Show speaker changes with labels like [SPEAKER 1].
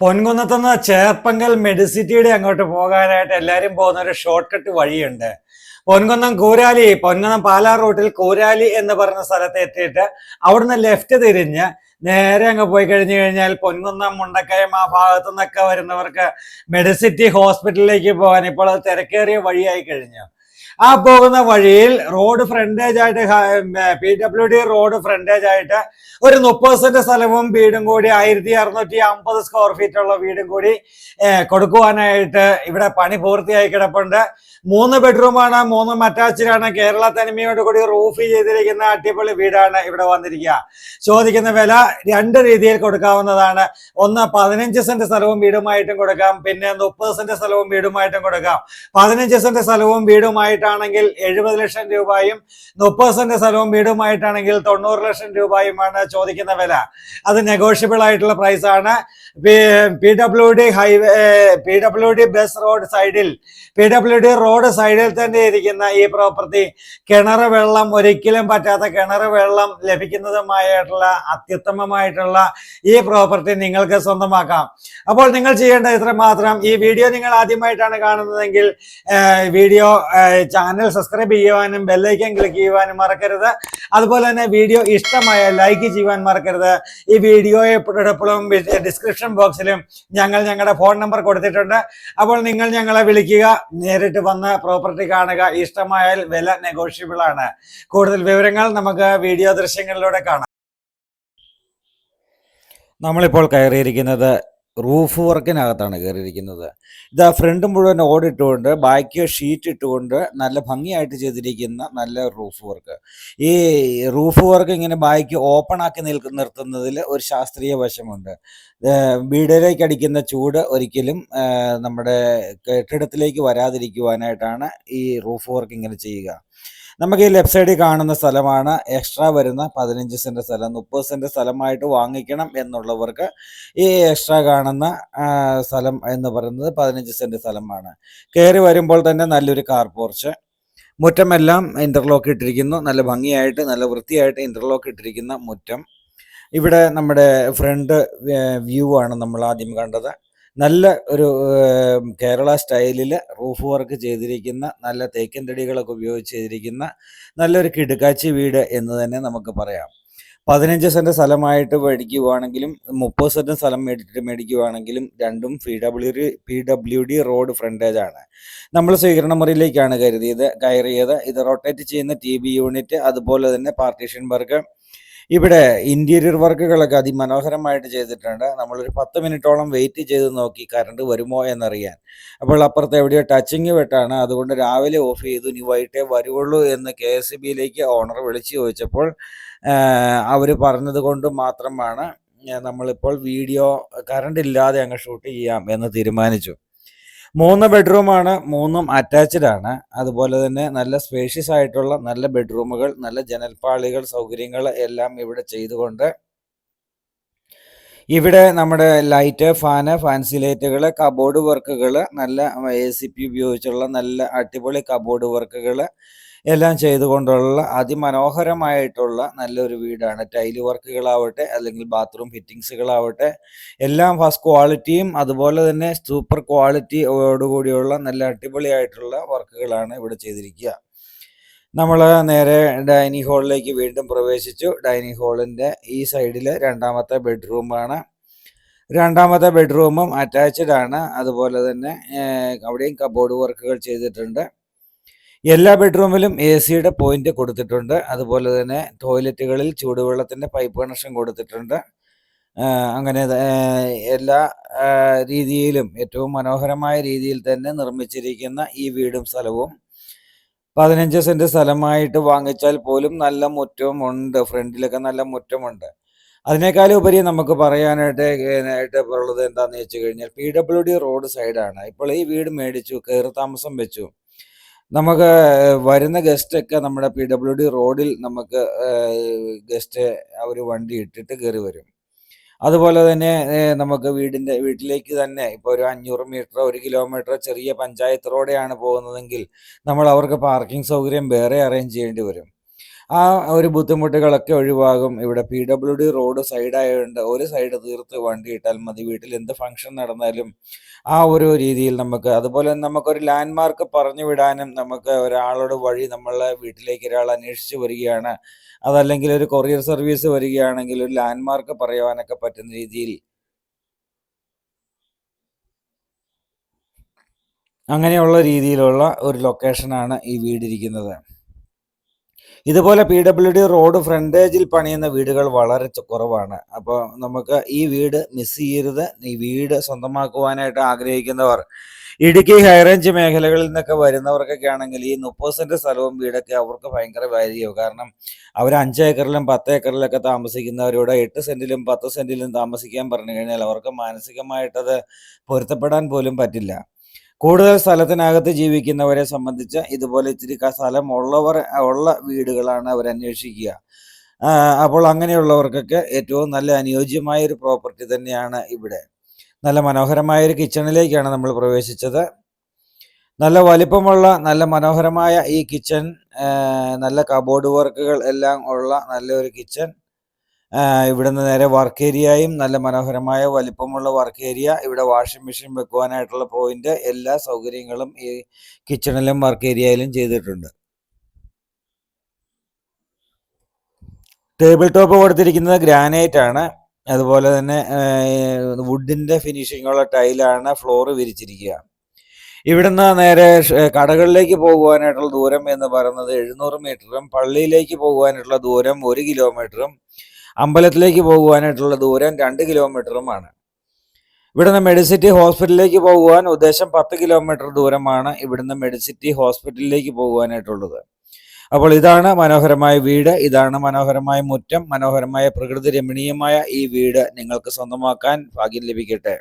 [SPEAKER 1] പൊൻകുന്നത്തുനിന്ന് ചേർപ്പങ്കൽ മെഡിസിറ്റിയുടെ അങ്ങോട്ട് പോകാനായിട്ട് എല്ലാവരും പോകുന്ന ഒരു ഷോർട്ട് കട്ട് വഴിയുണ്ട്. പൊൻകുന്നം പാലാ റൂട്ടിൽ കൂരാലി എന്ന് പറഞ്ഞ സ്ഥലത്ത് എത്തിയിട്ട് അവിടുന്ന് ലെഫ്റ്റ് തിരിഞ്ഞ് നേരെ അങ്ങ് പോയി കഴിഞ്ഞു കഴിഞ്ഞാൽ പൊൻകുന്നം മുണ്ടക്കയം ആ ഭാഗത്തു നിന്നൊക്കെ വരുന്നവർക്ക് മെഡിസിറ്റി ഹോസ്പിറ്റലിലേക്ക് പോകാൻ ഇപ്പോൾ തിരക്കേറിയ വഴിയായി കഴിഞ്ഞു. ആ പോകുന്ന വഴിയിൽ റോഡ് ഫ്രണ്ടേജ് ആയിട്ട് PWD റോഡ് ഫ്രണ്ടേജ് ആയിട്ട് ഒരു 30 സെന്റ് സ്ഥലവും വീടും കൂടി 1650 സ്ക്വയർ ഫീറ്റ് ഉള്ള വീടും കൂടി കൊടുക്കുവാനായിട്ട് ഇവിടെ പണി പൂർത്തിയായി കിടപ്പുണ്ട്. 3 ബെഡ്റൂമാണ്, 3 അറ്റാച്ച്ഡാണ്. കേരള തനിമയോട് കൂടി റൂഫ് ചെയ്തിരിക്കുന്ന അടിപൊളി വീടാണ് ഇവിടെ വന്നിരിക്കുക. ചോദിക്കുന്ന വില 2 രീതിയിൽ കൊടുക്കാവുന്നതാണ്. ഒന്ന് 15 സെന്റ് സ്ഥലവും വീടുമായിട്ടും കൊടുക്കാം, പിന്നെ 30 സെന്റ് സ്ഥലവും വീടുമായിട്ടും കൊടുക്കാം. 15 സെന്റ് സ്ഥലവും വീടുമായിട്ടാണെങ്കിൽ 70 ലക്ഷം രൂപയും 30 സെന്റ് സ്ഥലവും വീടുമായിട്ടാണെങ്കിൽ 90 ലക്ഷം രൂപയുമാണ് ചോദിക്കുന്ന വില. അത് നെഗോഷ്യബിൾ ആയിട്ടുള്ള പ്രൈസ് ആണ്. PWD ബസ് റോഡ് സൈഡിൽ തന്നെ ഇരിക്കുന്ന ഈ പ്രോപ്പർട്ടി കിണർ വെള്ളം ഒരിക്കലും പറ്റാത്ത കിണർ വെള്ളം ലഭിക്കുന്നതുമായിട്ടുള്ള അത്യുത്തമമായിട്ടുള്ള ഈ പ്രോപ്പർട്ടി നിങ്ങൾക്ക് സ്വന്തമാക്കാം. അപ്പോൾ നിങ്ങൾ ചെയ്യേണ്ട ഇത്ര മാത്രം. ഈ വീഡിയോ നിങ്ങൾ ആദ്യമായിട്ടാണ് കാണുന്നതെങ്കിൽ വീഡിയോ ചാനൽ സബ്സ്ക്രൈബ് ചെയ്യുവാനും ബെല്ലൈക്കൻ ക്ലിക്ക് ചെയ്യുവാനും മറക്കരുത്. അതുപോലെ തന്നെ വീഡിയോ ഇഷ്ടമായ ലൈക്ക് ചെയ്യുവാൻ മറക്കരുത്. ഈ വീഡിയോ എപ്പോഴും ഡിസ്ക്രിപ്ഷൻ ബോക്സിലും ഞങ്ങളുടെ ഫോൺ നമ്പർ കൊടുത്തിട്ടുണ്ട്. അപ്പോൾ നിങ്ങൾ ഞങ്ങളെ വിളിക്കുക, നേരിട്ട് വന്ന് പ്രോപ്പർട്ടി കാണുക. ഇഷ്ടമായാൽ വില നെഗോഷ്യബിൾ ആണ്. കൂടുതൽ വിവരങ്ങൾ നമുക്ക് വീഡിയോ ദൃശ്യങ്ങളിലൂടെ കാണാം. നമ്മളിപ്പോൾ കയറിയിരിക്കുന്നത് റൂഫ് വർക്കിനകത്താണ് കയറിയിരിക്കുന്നത്. ഇതാ ഫ്രണ്ട് മുഴുവൻ ഓടിട്ടുകൊണ്ട് ബാക്കി ഷീറ്റ് ഇട്ടുകൊണ്ട് നല്ല ഭംഗിയായിട്ട് ചെയ്തിരിക്കുന്ന നല്ല റൂഫ് വർക്ക്. ഈ റൂഫ് വർക്ക് ഇങ്ങനെ ബാക്കി ഓപ്പൺ ആക്കി നിർത്തുന്നതിൽ ഒരു ശാസ്ത്രീയ വശമുണ്ട്. വീടിലേക്ക് അടിക്കുന്ന ചൂട് ഒരിക്കലും നമ്മുടെ കെട്ടിടത്തിലേക്ക് വരാതിരിക്കുവാനായിട്ടാണ് ഈ റൂഫ് വർക്ക് ഇങ്ങനെ ചെയ്യുക. നമുക്ക് ഈ ലെഫ്റ്റ് സൈഡിൽ കാണുന്ന സ്ഥലമാണ് എക്സ്ട്രാ വരുന്ന 15 സെന്റ് സ്ഥലം. 30 സെന്റ് സ്ഥലമായിട്ട് വാങ്ങിക്കണം എന്നുള്ളവർക്ക് ഈ എക്സ്ട്രാ കാണുന്ന സ്ഥലം എന്ന് പറയുന്നത് 15 സെന്റ് സ്ഥലമാണ്. കയറി വരുമ്പോൾ തന്നെ നല്ലൊരു കാർ പോർച്ച്, മുറ്റമെല്ലാം ഇന്റർലോക്ക് ഇട്ടിരിക്കുന്നു. നല്ല ഭംഗിയായിട്ട് നല്ല വൃത്തിയായിട്ട് ഇന്റർലോക്ക് ഇട്ടിരിക്കുന്ന മുറ്റം. ഇവിടെ നമ്മുടെ ഫ്രണ്ട് വ്യൂ ആണ് നമ്മൾ ആദ്യം കണ്ടത്. നല്ല ഒരു കേരള സ്റ്റൈലിൽ റൂഫ് വർക്ക് ചെയ്തിരിക്കുന്ന നല്ല തേക്കൻ തടികളൊക്കെ ഉപയോഗിച്ച് ചെയ്തിരിക്കുന്ന നല്ലൊരു കിടുക്കാച്ചി വീട് എന്ന് തന്നെ നമുക്ക് പറയാം. 15 സെന്റ് സ്ഥലമായിട്ട് മേടിക്കുവാണെങ്കിലും 30 സെന്റ് സ്ഥലം മേടിക്കുവാണെങ്കിലും രണ്ടും PWD റോഡ് ഫ്രണ്ടേജ് ആണ്. നമ്മൾ സ്വീകരണ മുറിയിലേക്കാണ് കയറിയത്. ഇത് റൊട്ടേറ്റ് ചെയ്യുന്ന TV യൂണിറ്റ്, അതുപോലെ തന്നെ പാർട്ടീഷൻ വർക്ക്. ഇവിടെ ഇന്റീരിയർ വർക്കുകളൊക്കെ അതിമനോഹരമായിട്ട് ചെയ്തിട്ടുണ്ട്. നമ്മളൊരു 10 മിനിറ്റോളം വെയിറ്റ് ചെയ്ത് നോക്കി കറണ്ട് വരുമോ എന്നറിയാൻ. അപ്പോൾ അപ്പുറത്ത് എവിടെയോ ടച്ചിങ് വെട്ടാണ്, അതുകൊണ്ട് രാവിലെ ഓഫ് ചെയ്തു. ഇനി വൈകിട്ടേ വരുവുള്ളൂ എന്ന് KSEBയിലേക്ക് ഓണർ വിളിച്ചു ചോദിച്ചപ്പോൾ അവർ പറഞ്ഞത് കൊണ്ട് മാത്രമാണ് നമ്മളിപ്പോൾ വീഡിയോ കറണ്ട് ഇല്ലാതെ അങ്ങ് ഷൂട്ട് ചെയ്യാം എന്ന് തീരുമാനിച്ചു. 3 ബെഡ്റൂമാണ്, 3ഉം അറ്റാച്ച്ഡ് ആണ്. അതുപോലെ തന്നെ നല്ല സ്പേഷ്യസ് ആയിട്ടുള്ള നല്ല ബെഡ്റൂമുകൾ, നല്ല ജനൽപ്പാളികൾ, സൗകര്യങ്ങൾ എല്ലാം ഇവിടെ ചെയ്തുകൊണ്ട് ഇവിടെ നമ്മുടെ ലൈറ്റ്, ഫാൻസി ലൈറ്റുകൾ, കബോർഡ് വർക്കുകൾ, നല്ല ACP ഉപയോഗിച്ചുള്ള നല്ല അടിപൊളി കബോർഡ് വർക്കുകൾ എല്ലാം ചെയ്തുകൊണ്ടുള്ള അതിമനോഹരമായിട്ടുള്ള നല്ലൊരു വീടാണ്. ടൈല് വർക്കുകളാവട്ടെ അല്ലെങ്കിൽ ബാത്റൂം ഫിറ്റിങ്സുകളാവട്ടെ എല്ലാം ഫസ്റ്റ് ക്വാളിറ്റിയും അതുപോലെ തന്നെ സൂപ്പർ ക്വാളിറ്റിയോടുകൂടിയുള്ള നല്ല അടിപൊളിയായിട്ടുള്ള വർക്കുകളാണ് ഇവിടെ ചെയ്തിരിക്കുക. നമ്മൾ നേരെ ഡൈനിങ് ഹാളിലേക്ക് വീണ്ടും പ്രവേശിച്ചു. ഡൈനിങ് ഹാളിൻ്റെ ഈ സൈഡിൽ രണ്ടാമത്തെ ബെഡ്റൂമാണ്. രണ്ടാമത്തെ ബെഡ്റൂമും അറ്റാച്ച്ഡ് ആണ്. അതുപോലെ തന്നെ അവിടെയും കബോർഡ് വർക്കുകൾ ചെയ്തിട്ടുണ്ട്. എല്ലാ ബെഡ്റൂമിലും AC പോയിന്റ് കൊടുത്തിട്ടുണ്ട്. അതുപോലെ തന്നെ ടോയ്ലറ്റുകളിൽ ചൂടുവെള്ളത്തിൻ്റെ പൈപ്പ് കണക്ഷൻ കൊടുത്തിട്ടുണ്ട്. അങ്ങനെ എല്ലാ രീതിയിലും ഏറ്റവും മനോഹരമായ രീതിയിൽ തന്നെ നിർമ്മിച്ചിരിക്കുന്ന ഈ വീടും സ്ഥലവും 15 സെന്റ് സ്ഥലമായിട്ട് വാങ്ങിച്ചാൽ പോലും നല്ല മുറ്റമുണ്ട്. ഫ്രണ്ടിലൊക്കെ നല്ല മുറ്റമുണ്ട്. അതിനേക്കാളും ഉപരി നമുക്ക് പറയാനായിട്ട് ഉള്ളത് എന്താണെന്ന് വെച്ച് കഴിഞ്ഞാൽ PWD റോഡ് സൈഡാണ്. ഇപ്പോൾ ഈ വീട് മേടിച്ചു, കയറി താമസം വെച്ചു. നമുക്ക് വരുന്ന ഗസ്റ്റൊക്കെ നമ്മുടെ PWD റോഡിൽ നമുക്ക് ഗസ്റ്റ് അവർ വണ്ടി ഇട്ടിട്ട് കയറി വരും. അതുപോലെ തന്നെ നമുക്ക് വീട്ടിലേക്ക് തന്നെ ഇപ്പോൾ ഒരു 500 മീറ്റർ 1 കിലോമീറ്റർ ചെറിയ പഞ്ചായത്ത് റോഡെയാണ് പോകുന്നതെങ്കിൽ നമ്മൾ അവർക്ക് പാർക്കിംഗ് സൗകര്യം വേറെ അറേഞ്ച് ചെയ്യേണ്ടി വരും. ആ ഒരു ബുദ്ധിമുട്ടുകളൊക്കെ ഒഴിവാകും. ഇവിടെ PWD റോഡ് സൈഡായോണ്ട് ഒരു സൈഡ് തീർത്ത് വണ്ടി ഇട്ടാൽ മതി. വീട്ടിൽ എന്ത് ഫംഗ്ഷൻ നടന്നാലും ആ ഒരു രീതിയിൽ നമുക്ക്, അതുപോലെ തന്നെ നമുക്കൊരു ലാൻഡ്മാർക്ക് പറഞ്ഞു വിടാനും, നമുക്ക് ഒരാളോട് വഴി നമ്മളെ വീട്ടിലേക്ക് ഒരാൾ അന്വേഷിച്ച് വരികയാണ്, അതല്ലെങ്കിൽ ഒരു കൊറിയർ സർവീസ് വരികയാണെങ്കിൽ ഒരു ലാൻഡ്മാർക്ക് പറയുവാനൊക്കെ പറ്റുന്ന രീതിയിൽ അങ്ങനെയുള്ള രീതിയിലുള്ള ഒരു ലൊക്കേഷനാണ് ഈ വീടിരിക്കുന്നത്. ഇതുപോലെ PWD റോഡ് ഫ്രണ്ടേജിൽ പണിയുന്ന വീടുകൾ വളരെ കുറവാണ്. അപ്പോൾ നമുക്ക് ഈ വീട് മിസ് ചെയ്യരുത്. ഈ വീട് സ്വന്തമാക്കുവാനായിട്ട് ആഗ്രഹിക്കുന്നവർ, ഇടുക്കി ഹൈറേഞ്ച് മേഖലകളിൽ നിന്നൊക്കെ വരുന്നവർക്കൊക്കെ ആണെങ്കിൽ ഈ 30 സെന്റ് സ്ഥലവും വീടൊക്കെ അവർക്ക് ഭയങ്കര വാല്യൂ. കാരണം അവർ 5 ഏക്കറിലും 10 ഏക്കറിലൊക്കെ താമസിക്കുന്നവരോട് 8 സെന്റിലും 10 സെന്റിലും താമസിക്കാൻ പറഞ്ഞു കഴിഞ്ഞാൽ അവർക്ക് മാനസികമായിട്ടത് പൊരുത്തപ്പെടാൻ പോലും പറ്റില്ല. കൂടുതൽ സ്ഥലത്തിനകത്ത് ജീവിക്കുന്നവരെ സംബന്ധിച്ച് ഇതുപോലെ ഇച്ചിരി സ്ഥലം ഉള്ള വീടുകളാണ് അവർ അന്വേഷിക്കുക. അപ്പോൾ അങ്ങനെയുള്ളവർക്കൊക്കെ ഏറ്റവും നല്ല അനുയോജ്യമായ ഒരു പ്രോപ്പർട്ടി തന്നെയാണ് ഇവിടെ. നല്ല മനോഹരമായ ഒരു കിച്ചണിലേക്കാണ് നമ്മൾ പ്രവേശിച്ചത്. നല്ല വലിപ്പമുള്ള നല്ല മനോഹരമായ ഈ കിച്ചൺ, നല്ല കബോർഡ് വർക്കുകൾ എല്ലാം ഉള്ള നല്ലൊരു കിച്ചൺ. ഇവിടുന്ന് നേരെ വർക്ക് ഏരിയയും നല്ല മനോഹരമായ വലിപ്പമുള്ള വർക്ക് ഏരിയ. ഇവിടെ വാഷിംഗ് മെഷീൻ വെക്കുവാനായിട്ടുള്ള പോയിന്റ്, എല്ലാ സൗകര്യങ്ങളും ഈ കിച്ചണിലും വർക്ക് ഏരിയയിലും ചെയ്തിട്ടുണ്ട്. ടേബിൾ ടോപ്പ് കൊടുത്തിരിക്കുന്നത് ഗ്രാനൈറ്റ് ആണ്. അതുപോലെ തന്നെ വുഡിൻ്റെ ഫിനിഷിങ്ങുള്ള ടൈലാണ് ഫ്ലോർ വിരിച്ചിരിക്കുക. ഇവിടുന്ന് നേരെ കടകളിലേക്ക് പോകുവാനായിട്ടുള്ള ദൂരം എന്ന് പറയുന്നത് 700 മീറ്ററും, പള്ളിയിലേക്ക് പോകുവാനായിട്ടുള്ള ദൂരം 1 കിലോമീറ്ററും, അമ്പലത്തിലേക്ക് പോകുവാനായിട്ടുള്ള ദൂരം 2 കിലോമീറ്ററുമാണ്. ഇവിടുന്ന് മെഡിസിറ്റി ഹോസ്പിറ്റലിലേക്ക് പോകുവാൻ ഉദ്ദേശം 10 കിലോമീറ്റർ ദൂരമാണ് ഇവിടുന്ന് മെഡിസിറ്റി ഹോസ്പിറ്റലിലേക്ക് പോകുവാനായിട്ടുള്ളത്. അപ്പോൾ ഇതാണ് മനോഹരമായ വീട്, ഇതാണ് മനോഹരമായ മുറ്റം. മനോഹരമായ പ്രകൃതി രമണീയമായ ഈ വീട് നിങ്ങൾക്ക് സ്വന്തമാക്കാൻ ഭാഗ്യം ലഭിക്കട്ടെ.